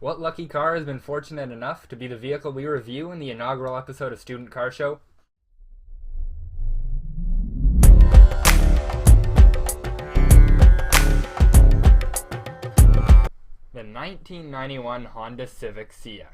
What lucky car has been fortunate enough to be the vehicle we review in the inaugural episode of Student Car Show? The 1991 Honda Civic CX.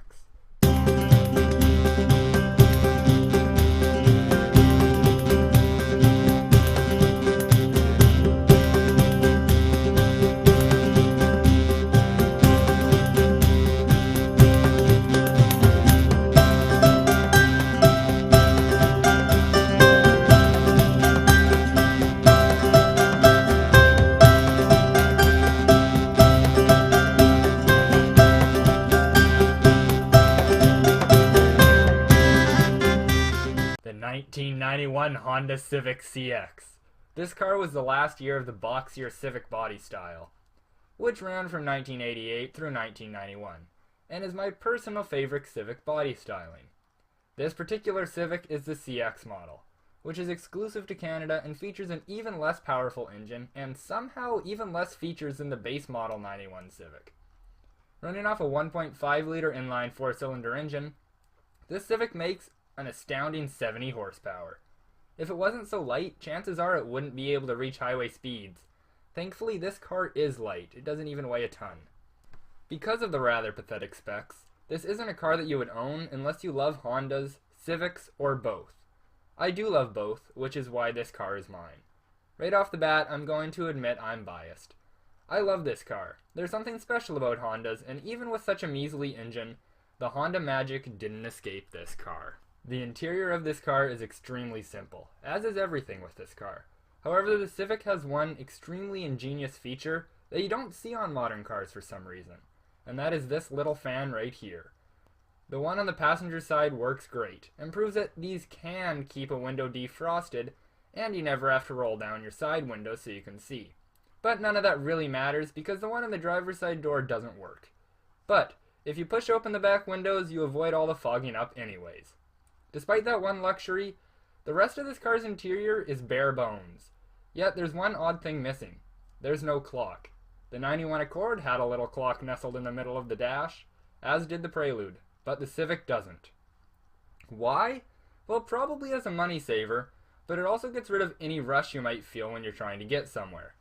The 1991 Honda Civic CX. This car was the last year of the boxier Civic body style, which ran from 1988 through 1991, and is my personal favorite Civic body styling. This particular Civic is the CX model, which is exclusive to Canada and features an even less powerful engine and somehow even less features than the base model 91 Civic. Running off a 1.5-liter inline 4-cylinder engine, this Civic makes an astounding 70 horsepower. If it wasn't so light, chances are it wouldn't be able to reach highway speeds. Thankfully, this car is light. It doesn't even weigh a ton. Because of the rather pathetic specs, this isn't a car that you would own unless you love Hondas, Civics, or both. I do love both, which is why this car is mine. Right off the bat, I'm going to admit I'm biased. I love this car. There's something special about Hondas, and even with such a measly engine, the Honda magic didn't escape this car. The interior of this car is extremely simple, as is everything with this car. However, the Civic has one extremely ingenious feature that you don't see on modern cars for some reason, and that is this little fan right here. The one on the passenger side works great, and proves that these can keep a window defrosted, and you never have to roll down your side window so you can see. But none of that really matters because the one on the driver's side door doesn't work. But if you push open the back windows, you avoid all the fogging up anyways. Despite that one luxury, the rest of this car's interior is bare bones. Yet there's one odd thing missing. There's no clock. The 91 Accord had a little clock nestled in the middle of the dash, as did the Prelude, but the Civic doesn't. Why? Well, probably as a money saver, but it also gets rid of any rush you might feel when you're trying to get somewhere.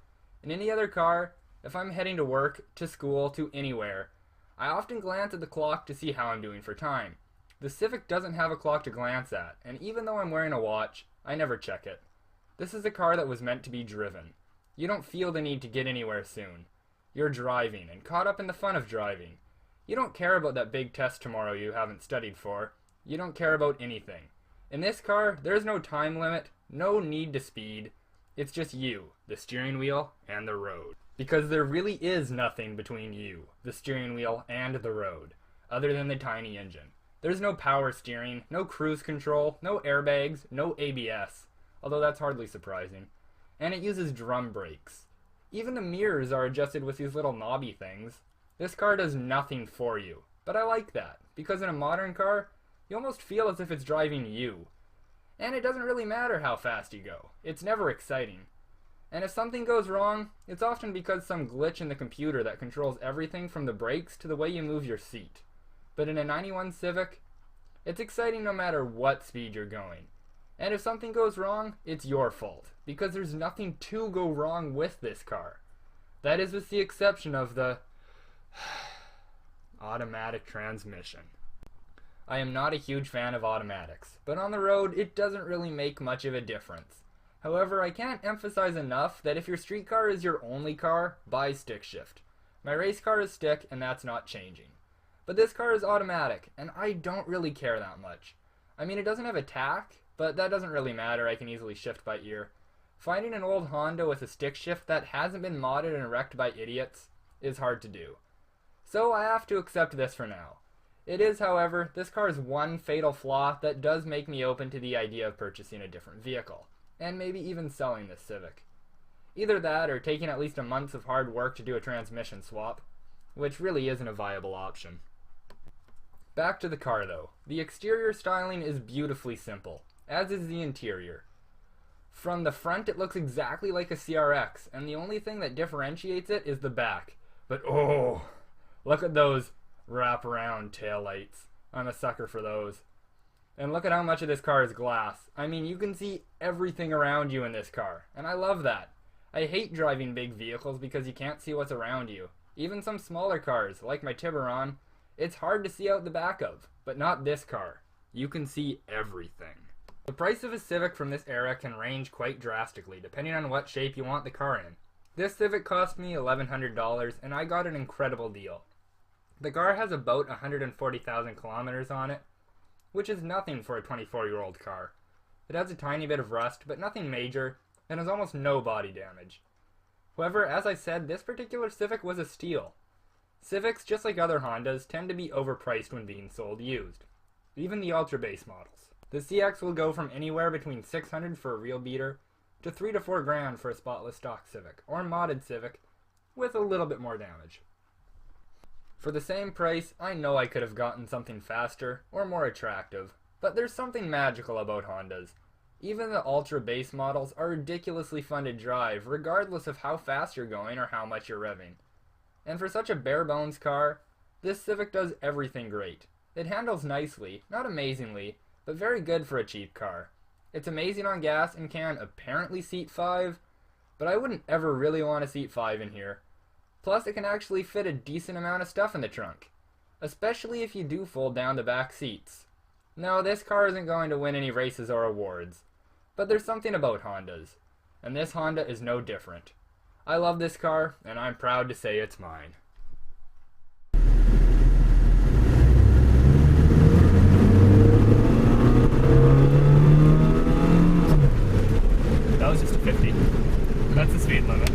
In any other car, if I'm heading to work, to school, to anywhere, I often glance at the clock to see how I'm doing for time. The Civic doesn't have a clock to glance at, and even though I'm wearing a watch, I never check it. This is a car that was meant to be driven. You don't feel the need to get anywhere soon. You're driving, and caught up in the fun of driving. You don't care about that big test tomorrow you haven't studied for. You don't care about anything. In this car, there's no time limit, no need to speed. It's just you, the steering wheel, and the road. Because there really is nothing between you, the steering wheel, and the road, other than the tiny engine. There's no power steering, no cruise control, no airbags, no ABS, although that's hardly surprising, and it uses drum brakes. Even the mirrors are adjusted with these little knobby things. This car does nothing for you, but I like that, because in a modern car, you almost feel as if it's driving you. And it doesn't really matter how fast you go. It's never exciting. And if something goes wrong, it's often because some glitch in the computer that controls everything from the brakes to the way you move your seat. But in a 91 Civic, it's exciting no matter what speed you're going. And if something goes wrong, it's your fault, because there's nothing to go wrong with this car. That is with the exception of the automatic transmission. I am not a huge fan of automatics, but on the road it doesn't really make much of a difference. However, I can't emphasize enough that if your street car is your only car, buy stick shift. My race car is stick, and that's not changing. But this car is automatic, and I don't really care that much. I mean, it doesn't have a tack, but that doesn't really matter. I can easily shift by ear. Finding an old Honda with a stick shift that hasn't been modded and wrecked by idiots is hard to do. So I have to accept this for now. It is, however, this car's one fatal flaw that does make me open to the idea of purchasing a different vehicle, and maybe even selling this Civic. Either that or taking at least a month of hard work to do a transmission swap, which really isn't a viable option. Back to the car though. The exterior styling is beautifully simple, as is the interior. From the front it looks exactly like a CRX, and the only thing that differentiates it is the back. But oh, look at those wraparound taillights. I'm a sucker for those. And look at how much of this car is glass. I mean, you can see everything around you in this car, and I love that. I hate driving big vehicles because you can't see what's around you. Even some smaller cars, like my Tiburon, it's hard to see out the back of, but not this car. You can see everything. The price of a Civic from this era can range quite drastically, depending on what shape you want the car in. This Civic cost me $1,100, and I got an incredible deal. The car has about 140,000 kilometers on it, which is nothing for a 24-year-old car. It has a tiny bit of rust, but nothing major, and has almost no body damage. However, as I said, this particular Civic was a steal. Civics, just like other Hondas, tend to be overpriced when being sold used, even the ultra base models. The CX will go from anywhere between $600 for a real beater to $3 to $4 grand for a spotless stock Civic, or modded Civic, with a little bit more damage. For the same price, I know I could have gotten something faster or more attractive, but there's something magical about Hondas. Even the ultra base models are ridiculously fun to drive, regardless of how fast you're going or how much you're revving. And for such a bare bones car, this Civic does everything great. It handles nicely, not amazingly, but very good for a cheap car. It's amazing on gas and can apparently seat 5, but I wouldn't ever really want to seat 5 in here. Plus, it can actually fit a decent amount of stuff in the trunk, especially if you do fold down the back seats. No, this car isn't going to win any races or awards, but there's something about Hondas, and this Honda is no different. I love this car, and I'm proud to say it's mine. That was just a 50. That's the speed limit.